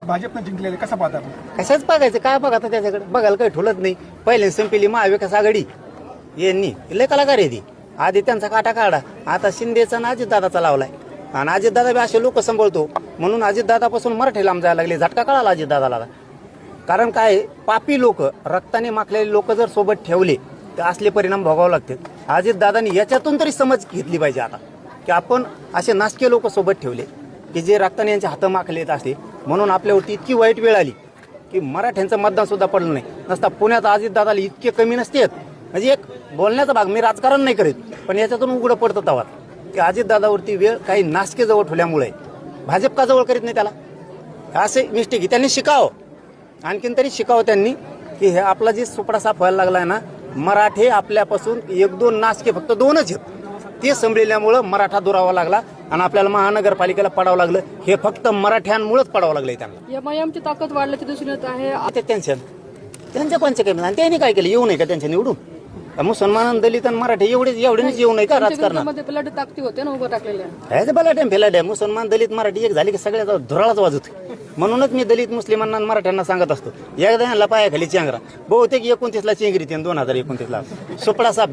भाजपनं जिंकलेले कसा पाहता आपण? कशाच बघायचं काय बघा आता त्याच्याकडे बघायला काही ठुलत नाही. पहिले संपेली महाविकास आघाडी यांनी लय कलाकार आहे ती. आधी त्यांचा काटा काढा, आता शिंदेचा आणि अजितदादाचा लावलाय. आणि अजितदादा बी असे लोक सांभाळतो म्हणून अजितदादापासून मराठी लांब जायला लागले. झटका कळाला अजितदादाला. कारण काय पापी लोक, रक्ताने माखलेले लोक जर सोबत ठेवले तर असले परिणाम भोगावे लागतात. अजितदादांनी याच्यातून तरी समज घेतली पाहिजे आता की आपण असे नासके लोक सोबत ठेवले की जे रक्ताने यांचे हात माखलेत असते. म्हणून आपल्यावरती इतकी वाईट वेळ आली की मराठ्यांचं मतदान सुद्धा पडलं नाही. नसता पुण्यात अजितदादाला इतके कमी नसतेत. म्हणजे एक बोलण्याचा भाग, मी राजकारण नाही करीत पण याच्यातून उघडं पडतं तवा की अजितदादावरती वेळ काही नासके जवळ ठेवल्यामुळे भाजप का जवळ करीत नाही त्याला. असे मिस्टेक आहे, त्यांनी शिकावं. आणखीन तरी शिकावं त्यांनी की हे आपला जे सुपडा साफ व्हायला लागलाय ना, मराठे आपल्यापासून एक दोन नासके फक्त दोनच आहेत. ते संभळल्यामुळं मराठा दुरावा लागला आणि आपल्याला महानगरपालिकेला पडावं लागलं. हे फक्त मराठ्यांमुळेच पडावं लागलंय त्यांना. एमआयएमची ताकद वाढल्याची दिसून येत आहे. ते टेन्शन त्यांच्या कोणचे काही आणि त्यांनी काय केलं, येऊ नये का त्यांच्या निवडून? मुसलमान, दलित आणि मराठी एवढेच येऊ नये का राजकारणात? पलट ताकदी होते ना उभं टाकलेल्या. काय बलाट्या फेलाट्या मुसलमान, दलित, मराठी एक झाली की सगळ्याचा धुराळाच वाजत. म्हणूनच मी दलित, मुस्लिमांना आणि मराठ्यांना सांगत असतो, एकदा ह्यांना पायाखाली चेंगरा. बहुतेक 29ला चेंगरी 2029ला सुपडा साप